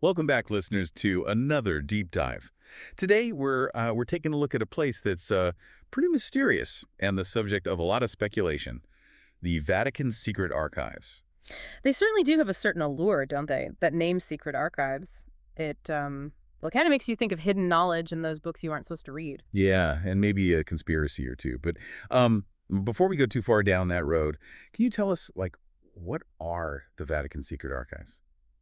Welcome back, listeners, to another deep dive. Today, we're taking a look at a place that's pretty mysterious and the subject of a lot of speculation: the Vatican Secret Archives. They certainly do have a certain allure, don't they? That name Secret Archives. It kind of makes you think of hidden knowledge in those books you aren't supposed to read. Yeah, and maybe a conspiracy or two. But um, before we go too far down that road, can you tell us, what are the Vatican Secret Archives?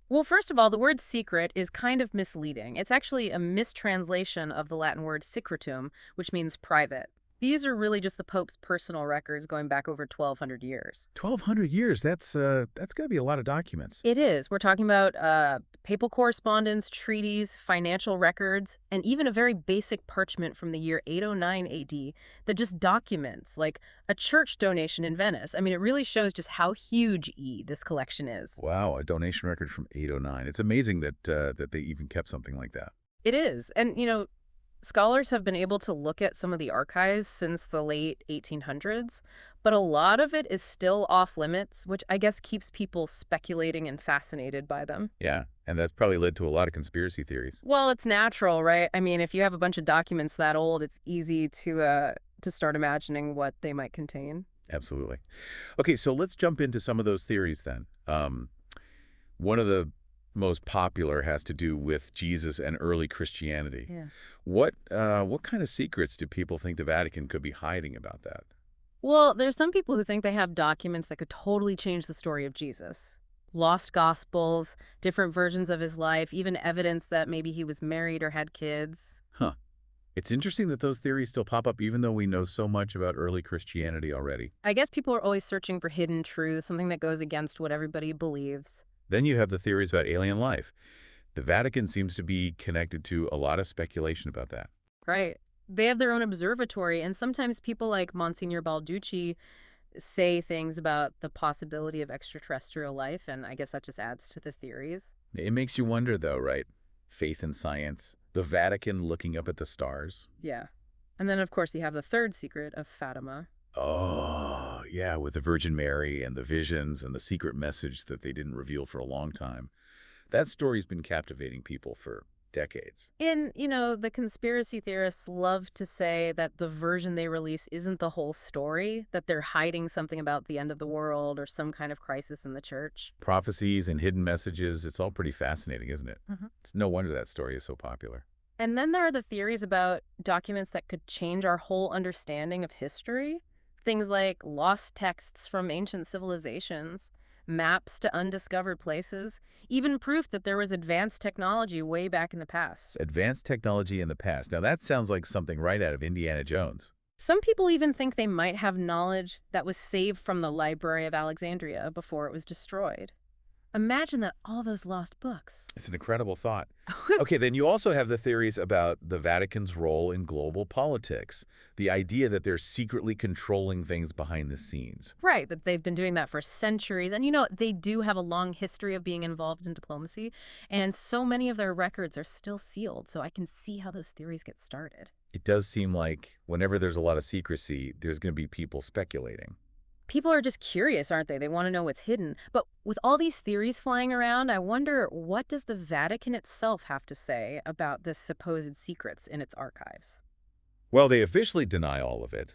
Well, first of all, the word secret is kind of misleading. It's actually a mistranslation of the Latin word secretum, which means private. These are really just the Pope's personal records going back over 1,200 years. 1,200 years. That's got to be a lot of documents. It is. We're talking about papal correspondence, treaties, financial records, and even a very basic parchment from the year 809 AD that just documents, like a church donation in Venice. I mean, it really shows just how huge this collection is. Wow, a donation record from 809. It's amazing that they even kept something like that. It is. And, scholars have been able to look at some of the archives since the late 1800s, but a lot of it is still off limits, which I guess keeps people speculating and fascinated by them. Yeah, and that's probably led to a lot of conspiracy theories. Well, it's natural, right? I mean, if you have a bunch of documents that old, it's easy to start imagining what they might contain. Absolutely. Okay, so let's jump into some of those theories then. One of the most popular has to do with Jesus and early Christianity. Yeah. What kind of secrets do people think the Vatican could be hiding about that? Well, there's some people who think they have documents that could totally change the story of Jesus. Lost gospels, different versions of his life, even evidence that maybe he was married or had kids. Huh. It's interesting that those theories still pop up even though we know so much about early Christianity already. I guess people are always searching for hidden truth, something that goes against what everybody believes. Then you have the theories about alien life. The Vatican seems to be connected to a lot of speculation about that. Right. They have their own observatory, and sometimes people like Monsignor Balducci say things about the possibility of extraterrestrial life, and I guess that just adds to the theories. It makes you wonder, though, right? Faith in science, the Vatican looking up at the stars. Yeah. And then, of course, you have the third secret of Fatima. Oh, yeah, with the Virgin Mary and the visions and the secret message that they didn't reveal for a long time. That story's been captivating people for decades. And, the conspiracy theorists love to say that the version they release isn't the whole story, that they're hiding something about the end of the world or some kind of crisis in the church. Prophecies and hidden messages, it's all pretty fascinating, isn't it? Mhm. It's no wonder that story is so popular. And then there are the theories about documents that could change our whole understanding of history. Things like lost texts from ancient civilizations, maps to undiscovered places, even proof that there was advanced technology way back in the past. Advanced technology in the past. Now that sounds like something right out of Indiana Jones. Some people even think they might have knowledge that was saved from the Library of Alexandria before it was destroyed. Imagine that all those lost books. It's an incredible thought. Okay, then you also have the theories about the Vatican's role in global politics, the idea that they're secretly controlling things behind the scenes. Right, that they've been doing that for centuries. And they do have a long history of being involved in diplomacy, and so many of their records are still sealed, so I can see how those theories get started. It does seem like whenever there's a lot of secrecy, there's going to be people speculating. People are just curious, aren't they? They want to know what's hidden. But with all these theories flying around, I wonder, what does the Vatican itself have to say about the supposed secrets in its archives? Well, they officially deny all of it.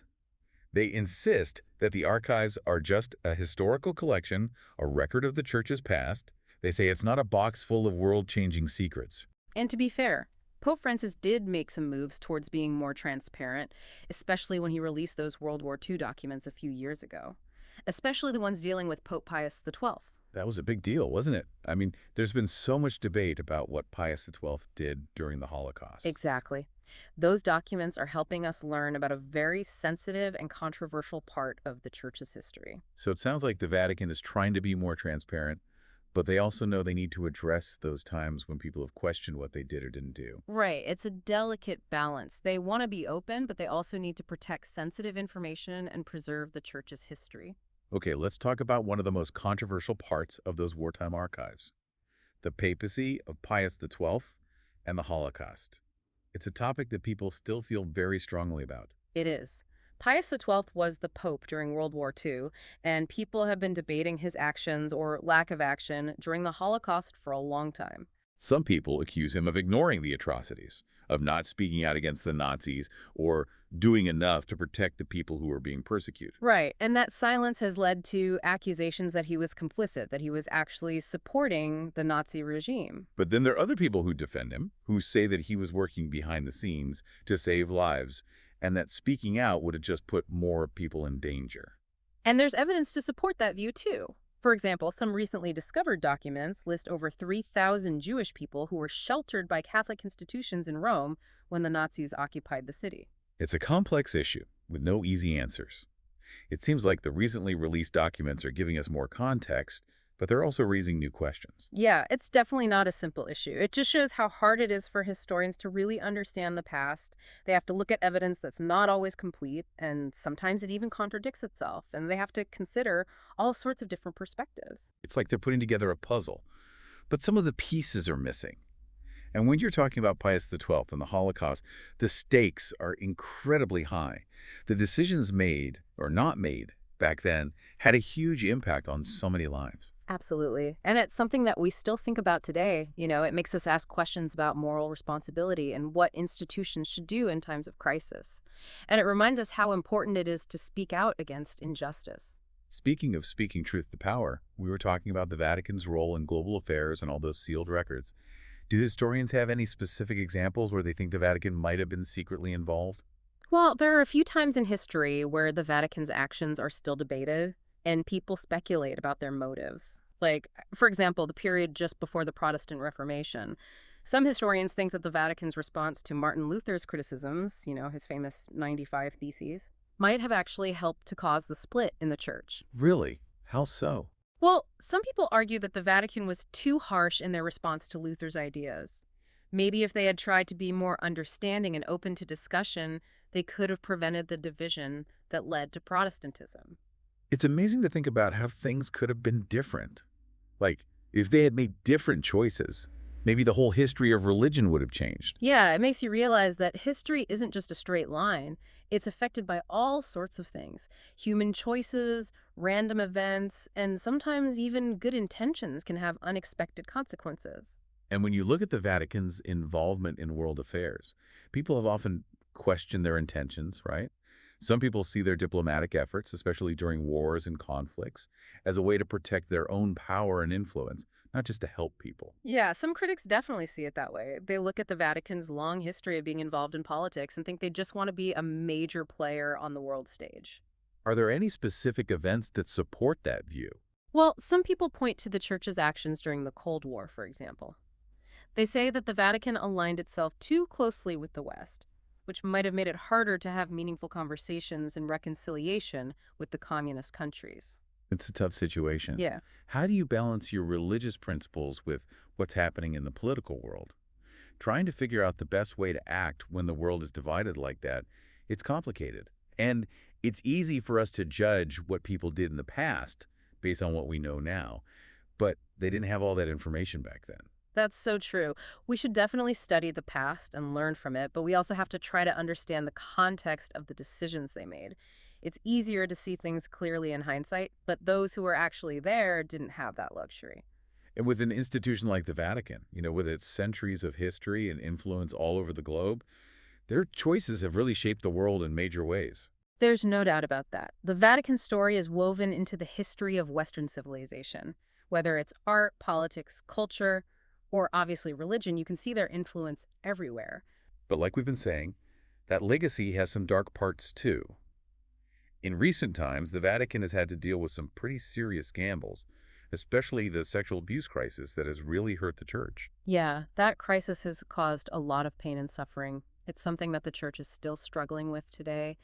They insist that the archives are just a historical collection, a record of the church's past. They say it's not a box full of world-changing secrets. And to be fair, Pope Francis did make some moves towards being more transparent, especially when he released those World War II documents a few years ago, especially the ones dealing with Pope Pius XII. That was a big deal, wasn't it? I mean, there's been so much debate about what Pius XII did during the Holocaust. Exactly. Those documents are helping us learn about a very sensitive and controversial part of the Church's history. So it sounds like the Vatican is trying to be more transparent, but they also know they need to address those times when people have questioned what they did or didn't do. Right. It's a delicate balance. They want to be open, but they also need to protect sensitive information and preserve the Church's history. Okay, let's talk about one of the most controversial parts of those wartime archives: the papacy of Pius XII and the Holocaust. It's a topic that people still feel very strongly about. It is. Pius XII was the Pope during World War II, and people have been debating his actions or lack of action during the Holocaust for a long time. Some people accuse him of ignoring the atrocities, of not speaking out against the Nazis, or doing enough to protect the people who were being persecuted. Right, and that silence has led to accusations that he was complicit, that he was actually supporting the Nazi regime. But then there are other people who defend him, who say that he was working behind the scenes to save lives, and that speaking out would have just put more people in danger. And there's evidence to support that view, too. For example, some recently discovered documents list over 3,000 Jewish people who were sheltered by Catholic institutions in Rome when the Nazis occupied the city. It's a complex issue with no easy answers. It seems like the recently released documents are giving us more context, but they're also raising new questions. Yeah, it's definitely not a simple issue. It just shows how hard it is for historians to really understand the past. They have to look at evidence that's not always complete, and sometimes it even contradicts itself, and they have to consider all sorts of different perspectives. It's like they're putting together a puzzle, but some of the pieces are missing. And when you're talking about Pius XII and the Holocaust, the stakes are incredibly high. The decisions made or not made back then had a huge impact on so many lives. Absolutely. And it's something that we still think about today. It makes us ask questions about moral responsibility and what institutions should do in times of crisis. And it reminds us how important it is to speak out against injustice. Speaking of speaking truth to power, we were talking about the Vatican's role in global affairs and all those sealed records. Do historians have any specific examples where they think the Vatican might have been secretly involved? Well, there are a few times in history where the Vatican's actions are still debated, and people speculate about their motives. Like, for example, the period just before the Protestant Reformation. Some historians think that the Vatican's response to Martin Luther's criticisms, his famous 95 Theses, might have actually helped to cause the split in the church. Really? How so? Well, some people argue that the Vatican was too harsh in their response to Luther's ideas. Maybe if they had tried to be more understanding and open to discussion, they could have prevented the division that led to Protestantism. It's amazing to think about how things could have been different. Like, if they had made different choices, maybe the whole history of religion would have changed. Yeah, it makes you realize that history isn't just a straight line. It's affected by all sorts of things. Human choices, random events, and sometimes even good intentions can have unexpected consequences. And when you look at the Vatican's involvement in world affairs, people have often questioned their intentions, right? Some people see their diplomatic efforts, especially during wars and conflicts, as a way to protect their own power and influence, not just to help people. Yeah, some critics definitely see it that way. They look at the Vatican's long history of being involved in politics and think they just want to be a major player on the world stage. Are there any specific events that support that view? Well, some people point to the Church's actions during the Cold War, for example. They say that the Vatican aligned itself too closely with the West, which might have made it harder to have meaningful conversations and reconciliation with the communist countries. It's a tough situation. Yeah. How do you balance your religious principles with what's happening in the political world? Trying to figure out the best way to act when the world is divided like that, it's complicated. And it's easy for us to judge what people did in the past based on what we know now, but they didn't have all that information back then. That's so true. We should definitely study the past and learn from it, but we also have to try to understand the context of the decisions they made. It's easier to see things clearly in hindsight, but those who were actually there didn't have that luxury. And with an institution like the Vatican, with its centuries of history and influence all over the globe, their choices have really shaped the world in major ways. There's no doubt about that. The Vatican story is woven into the history of Western civilization. Whether it's art, politics, culture, or obviously religion, you can see their influence everywhere. But like we've been saying, that legacy has some dark parts too. In recent times, the Vatican has had to deal with some pretty serious scandals, especially the sexual abuse crisis that has really hurt the church. Yeah, that crisis has caused a lot of pain and suffering. It's something that the church is still struggling with today.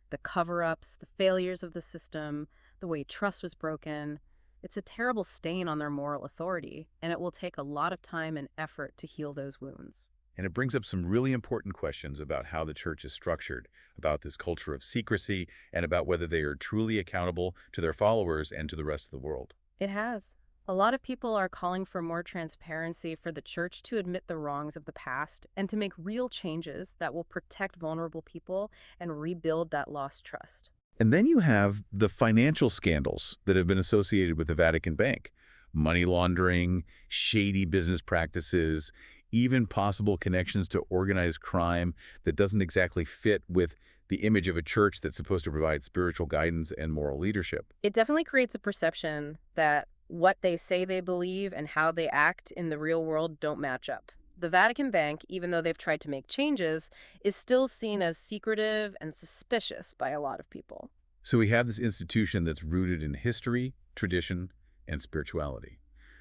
The cover-ups, the failures of the system, the way trust was broken. It's a terrible stain on their moral authority, and it will take a lot of time and effort to heal those wounds. And it brings up some really important questions about how the church is structured, about this culture of secrecy, and about whether they are truly accountable to their followers and to the rest of the world. It has. A lot of people are calling for more transparency for the church to admit the wrongs of the past and to make real changes that will protect vulnerable people and rebuild that lost trust. And then you have the financial scandals that have been associated with the Vatican Bank. money laundering, shady business practices, even possible connections to organized crime that doesn't exactly fit with the image of a church that's supposed to provide spiritual guidance and moral leadership. It definitely creates a perception that what they say they believe and how they act in the real world don't match up. The Vatican Bank, even though they've tried to make changes, is still seen as secretive and suspicious by a lot of people. So we have this institution that's rooted in history, tradition, and spirituality.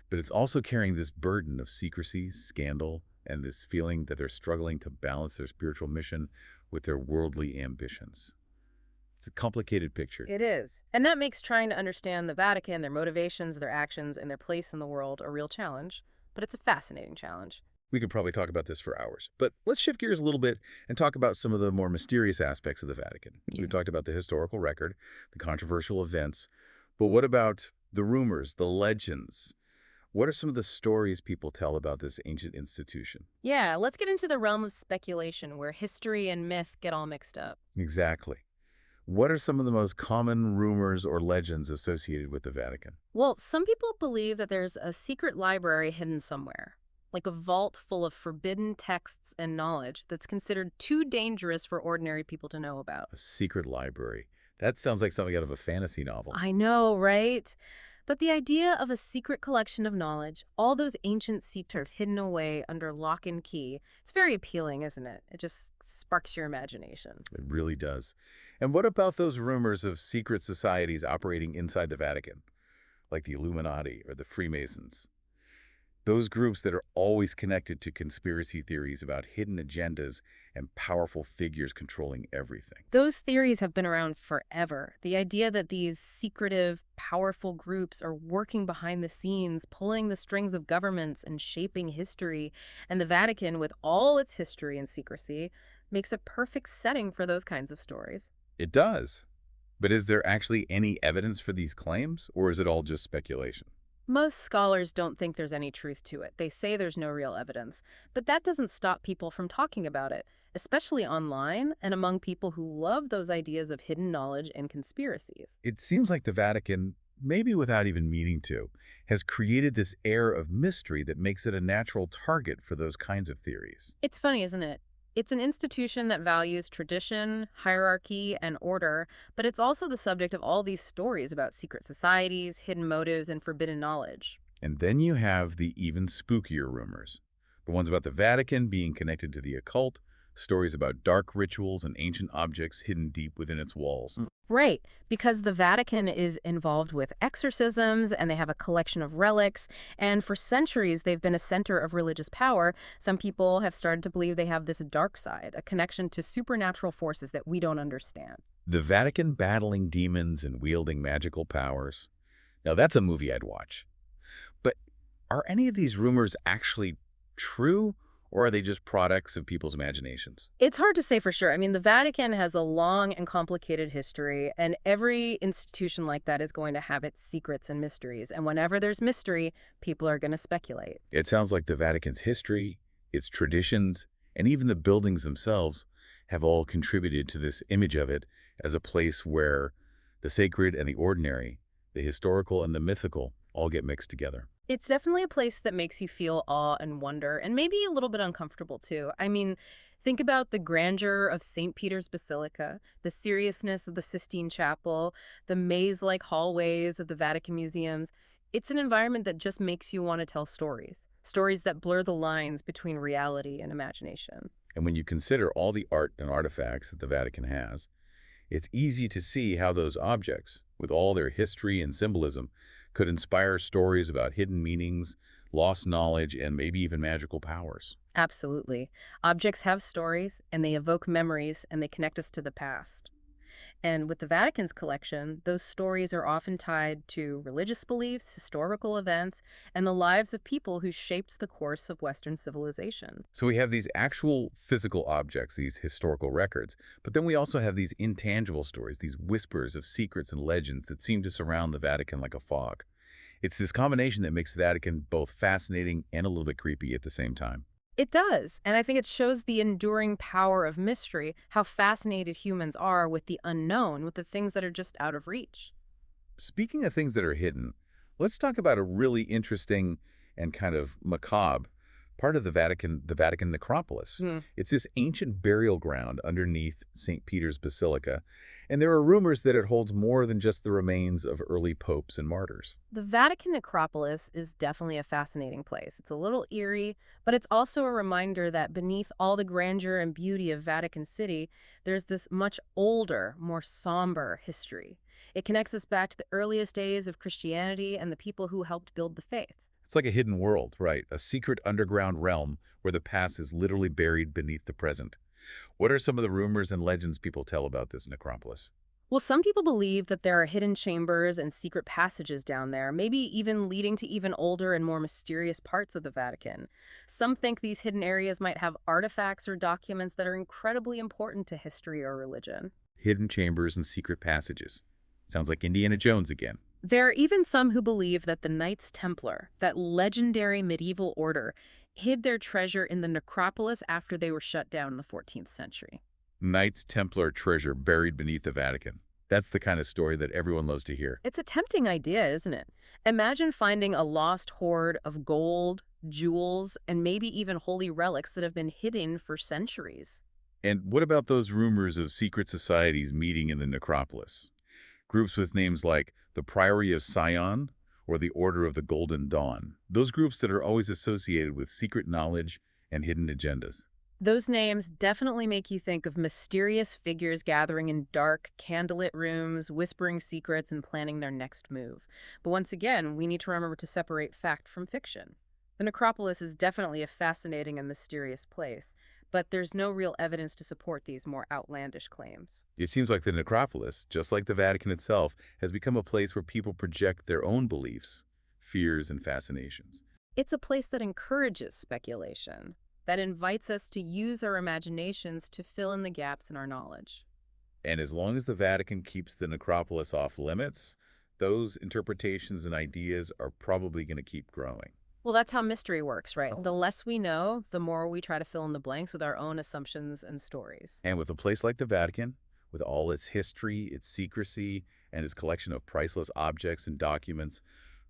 But it's also carrying this burden of secrecy, scandal, and this feeling that they're struggling to balance their spiritual mission with their worldly ambitions. It's a complicated picture. It is. And that makes trying to understand the Vatican, their motivations, their actions, and their place in the world a real challenge. But it's a fascinating challenge. We could probably talk about this for hours. But let's shift gears a little bit and talk about some of the more mysterious aspects of the Vatican. We've talked about the historical record, the controversial events, but what about the rumors, the legends? What are some of the stories people tell about this ancient institution? Yeah, let's get into the realm of speculation where history and myth get all mixed up. Exactly. What are some of the most common rumors or legends associated with the Vatican? Well, some people believe that there's a secret library hidden somewhere, like a vault full of forbidden texts and knowledge that's considered too dangerous for ordinary people to know about. A secret library. That sounds like something out of a fantasy novel. I know, right? But the idea of a secret collection of knowledge, all those ancient secrets hidden away under lock and key, it's very appealing, isn't it? It just sparks your imagination. It really does. And what about those rumors of secret societies operating inside the Vatican, like the Illuminati or the Freemasons? Those groups that are always connected to conspiracy theories about hidden agendas and powerful figures controlling everything. Those theories have been around forever. The idea that these secretive, powerful groups are working behind the scenes, pulling the strings of governments and shaping history, and the Vatican, with all its history and secrecy, makes a perfect setting for those kinds of stories. It does. But is there actually any evidence for these claims, or is it all just speculation? Most scholars don't think there's any truth to it. They say there's no real evidence. But that doesn't stop people from talking about it, especially online and among people who love those ideas of hidden knowledge and conspiracies. It seems like the Vatican, maybe without even meaning to, has created this air of mystery that makes it a natural target for those kinds of theories. It's funny, isn't it? It's an institution that values tradition, hierarchy, and order, but it's also the subject of all these stories about secret societies, hidden motives, and forbidden knowledge. And then you have the even spookier rumors. The ones about the Vatican being connected to the occult, stories about dark rituals and ancient objects hidden deep within its walls. Right, because the Vatican is involved with exorcisms and they have a collection of relics, and for centuries they've been a center of religious power. Some people have started to believe they have this dark side, a connection to supernatural forces that we don't understand. The Vatican battling demons and wielding magical powers. Now that's a movie I'd watch. But are any of these rumors actually true, or are they just products of people's imaginations? It's hard to say for sure. I mean, the Vatican has a long and complicated history, and every institution like that is going to have its secrets and mysteries. And whenever there's mystery, people are going to speculate. It sounds like the Vatican's history, its traditions, and even the buildings themselves have all contributed to this image of it as a place where the sacred and the ordinary, the historical and the mythical, all get mixed together. It's definitely a place that makes you feel awe and wonder, and maybe a little bit uncomfortable too. I mean, think about the grandeur of St. Peter's Basilica, the seriousness of the Sistine Chapel, the maze-like hallways of the Vatican museums. It's an environment that just makes you want to tell stories, stories that blur the lines between reality and imagination. And when you consider all the art and artifacts that the Vatican has, it's easy to see how those objects, with all their history and symbolism, could inspire stories about hidden meanings, lost knowledge, and maybe even magical powers. Absolutely. Objects have stories, and they evoke memories, and they connect us to the past. And with the Vatican's collection, those stories are often tied to religious beliefs, historical events, and the lives of people who shaped the course of Western civilization. So we have these actual physical objects, these historical records, but then we also have these intangible stories, these whispers of secrets and legends that seem to surround the Vatican like a fog. It's this combination that makes the Vatican both fascinating and a little bit creepy at the same time. It does, and I think it shows the enduring power of mystery, how fascinated humans are with the unknown, with the things that are just out of reach. Speaking of things that are hidden, Let's talk about a really interesting and kind of macabre part of the Vatican necropolis. Hmm. It's this ancient burial ground underneath St. Peter's Basilica, and there are rumors that it holds more than just the remains of early popes and martyrs. The Vatican necropolis is definitely a fascinating place. It's a little eerie, but it's also a reminder that beneath all the grandeur and beauty of Vatican City, there's this much older, more somber history. It connects us back to the earliest days of Christianity and the people who helped build the faith. It's like a hidden world, right? A secret underground realm where the past is literally buried beneath the present. What are some of the rumors and legends people tell about this necropolis? Well, some people believe that there are hidden chambers and secret passages down there, maybe even leading to even older and more mysterious parts of the Vatican. Some think these hidden areas might have artifacts or documents that are incredibly important to history or religion. Hidden chambers and secret passages. Sounds like Indiana Jones again. There are even some who believe that the Knights Templar, that legendary medieval order, hid their treasure in the necropolis after they were shut down in the 14th century. Knights Templar treasure buried beneath the Vatican. That's the kind of story that everyone loves to hear. It's a tempting idea, isn't it? Imagine finding a lost hoard of gold, jewels, and maybe even holy relics that have been hidden for centuries. And what about those rumors of secret societies meeting in the necropolis? Groups with names like the Priory of Sion or the Order of the Golden Dawn. Those groups that are always associated with secret knowledge and hidden agendas. Those names definitely make you think of mysterious figures gathering in dark, candlelit rooms, whispering secrets and planning their next move. But once again, we need to remember to separate fact from fiction. The necropolis is definitely a fascinating and mysterious place, but there's no real evidence to support these more outlandish claims. It seems like the necropolis, just like the Vatican itself, has become a place where people project their own beliefs, fears, and fascinations. It's a place that encourages speculation, that invites us to use our imaginations to fill in the gaps in our knowledge. And as long as the Vatican keeps the necropolis off limits, those interpretations and ideas are probably going to keep growing. Well, that's how mystery works, right? The less we know, the more we try to fill in the blanks with our own assumptions and stories. And with a place like the Vatican, with all its history, its secrecy, and its collection of priceless objects and documents,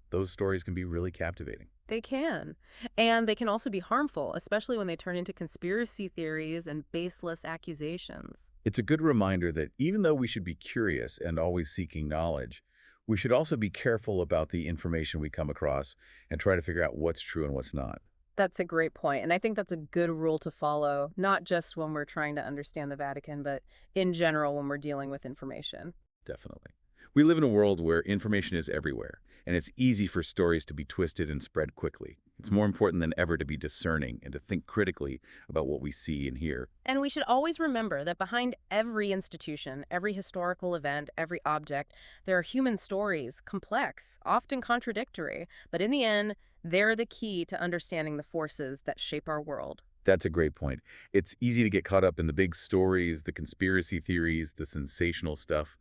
those stories can be really captivating. They can. And they can also be harmful, especially when they turn into conspiracy theories and baseless accusations. It's a good reminder that even though we should be curious and always seeking knowledge, we should also be careful about the information we come across and try to figure out what's true and what's not. That's a great point, and I think that's a good rule to follow, not just when we're trying to understand the Vatican, but in general when we're dealing with information. Definitely. We live in a world where information is everywhere, and it's easy for stories to be twisted and spread quickly. It's more important than ever to be discerning and to think critically about what we see and hear. And we should always remember that behind every institution, every historical event, every object, there are human stories, complex, often contradictory, but in the end, they're the key to understanding the forces that shape our world. That's a great point. It's easy to get caught up in the big stories, the conspiracy theories, the sensational stuff.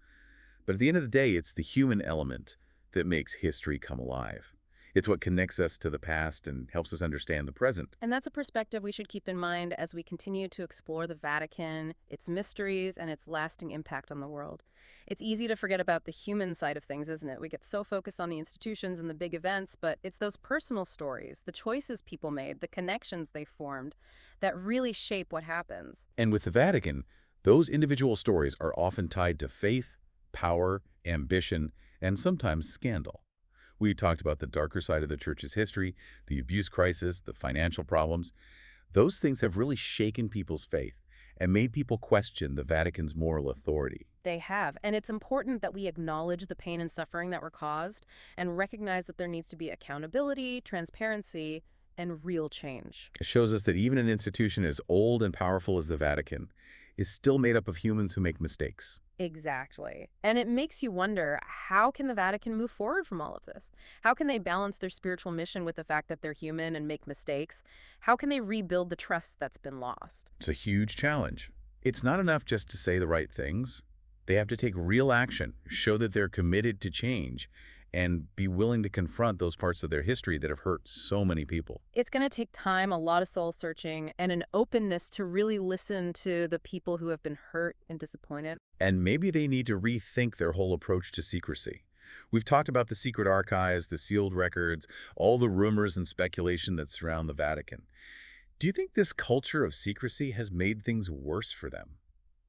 But at the end of the day, it's the human element that makes history come alive. It's what connects us to the past and helps us understand the present. And that's a perspective we should keep in mind as we continue to explore the Vatican, its mysteries, and its lasting impact on the world. It's easy to forget about the human side of things, isn't it? We get so focused on the institutions and the big events, but it's those personal stories, the choices people made, the connections they formed, that really shape what happens. And with the Vatican, those individual stories are often tied to faith, power, ambition, and sometimes scandal. We talked about the darker side of the church's history, the abuse crisis, the financial problems. Those things have really shaken people's faith and made people question the Vatican's moral authority. They have, and it's important that we acknowledge the pain and suffering that were caused and recognize that there needs to be accountability, transparency, and real change. It shows us that even an institution as old and powerful as the Vatican is still made up of humans who make mistakes. Exactly. And it makes you wonder, how can the Vatican move forward from all of this? How can they balance their spiritual mission with the fact that they're human and make mistakes? How can they rebuild the trust that's been lost? It's a huge challenge. It's not enough just to say the right things. They have to take real action, show that they're committed to change, and be willing to confront those parts of their history that have hurt so many people. It's going to take time, a lot of soul searching, and an openness to really listen to the people who have been hurt and disappointed. And maybe they need to rethink their whole approach to secrecy. We've talked about the secret archives, the sealed records, all the rumors and speculation that surround the Vatican. Do you think this culture of secrecy has made things worse for them?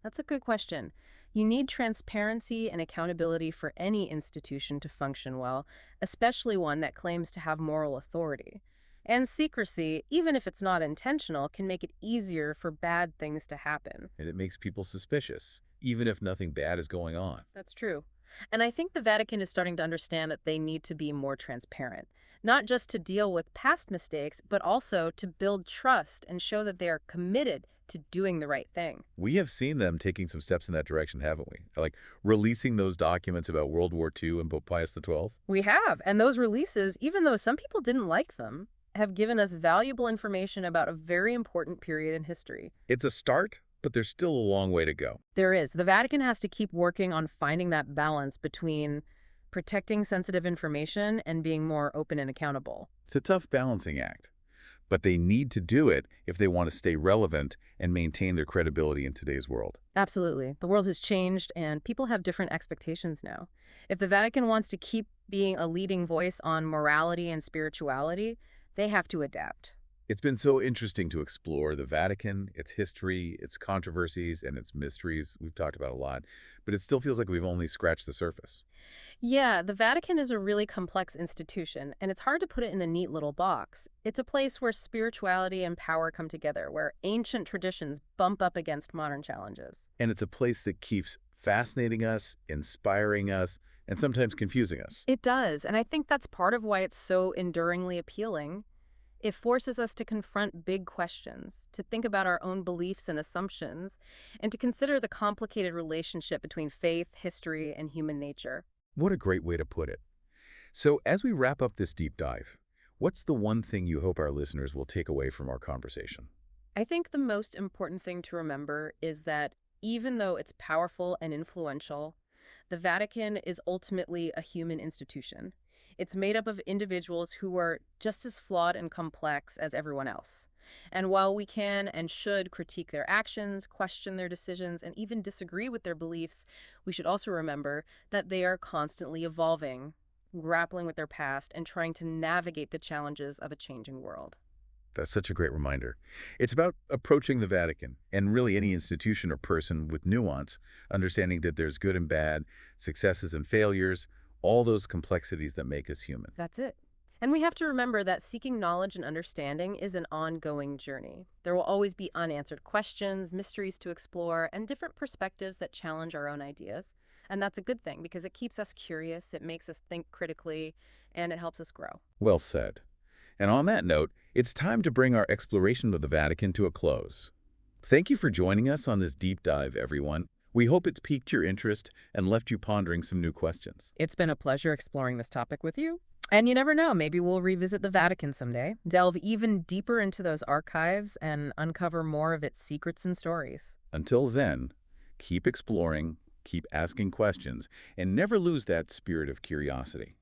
That's a good question. You need transparency and accountability for any institution to function well, especially one that claims to have moral authority. And secrecy, even if it's not intentional, can make it easier for bad things to happen. And it makes people suspicious, even if nothing bad is going on. That's true. And I think the Vatican is starting to understand that they need to be more transparent, not just to deal with past mistakes, but also to build trust and show that they are committed to doing the right thing. We have seen them taking some steps in that direction, haven't we? Like releasing those documents about World War II and Pope Pius XII. We have, and those releases, even though some people didn't like them, have given us valuable information about a very important period in history. It's a start, but there's still a long way to go. There is. The Vatican has to keep working on finding that balance between protecting sensitive information and being more open and accountable. It's a tough balancing act, but they need to do it if they want to stay relevant and maintain their credibility in today's world. Absolutely. The world has changed and people have different expectations now. If the Vatican wants to keep being a leading voice on morality and spirituality, they have to adapt. It's been so interesting to explore the Vatican, its history, its controversies, and its mysteries. We've talked about a lot, but it still feels like we've only scratched the surface. Yeah, the Vatican is a really complex institution, and it's hard to put it in a neat little box. It's a place where spirituality and power come together, where ancient traditions bump up against modern challenges. And it's a place that keeps fascinating us, inspiring us, and sometimes confusing us. It does, and I think that's part of why it's so enduringly appealing. It forces us to confront big questions, to think about our own beliefs and assumptions, and to consider the complicated relationship between faith, history, and human nature. What a great way to put it. So as we wrap up this deep dive, what's the one thing you hope our listeners will take away from our conversation? I think the most important thing to remember is that even though it's powerful and influential, the Vatican is ultimately a human institution. It's made up of individuals who are just as flawed and complex as everyone else. And while we can and should critique their actions, question their decisions, and even disagree with their beliefs, we should also remember that they are constantly evolving, grappling with their past, and trying to navigate the challenges of a changing world. That's such a great reminder. It's about approaching the Vatican and really any institution or person with nuance, understanding that there's good and bad, successes and failures, all those complexities that make us human. That's it. And we have to remember that seeking knowledge and understanding is an ongoing journey. There will always be unanswered questions, mysteries to explore, and different perspectives that challenge our own ideas. And that's a good thing because it keeps us curious, it makes us think critically, and it helps us grow. Well said. And on that note, it's time to bring our exploration of the Vatican to a close. Thank you for joining us on this deep dive, everyone. We hope it's piqued your interest and left you pondering some new questions. It's been a pleasure exploring this topic with you. And you never know, maybe we'll revisit the Vatican someday, delve even deeper into those archives, and uncover more of its secrets and stories. Until then, keep exploring, keep asking questions, and never lose that spirit of curiosity.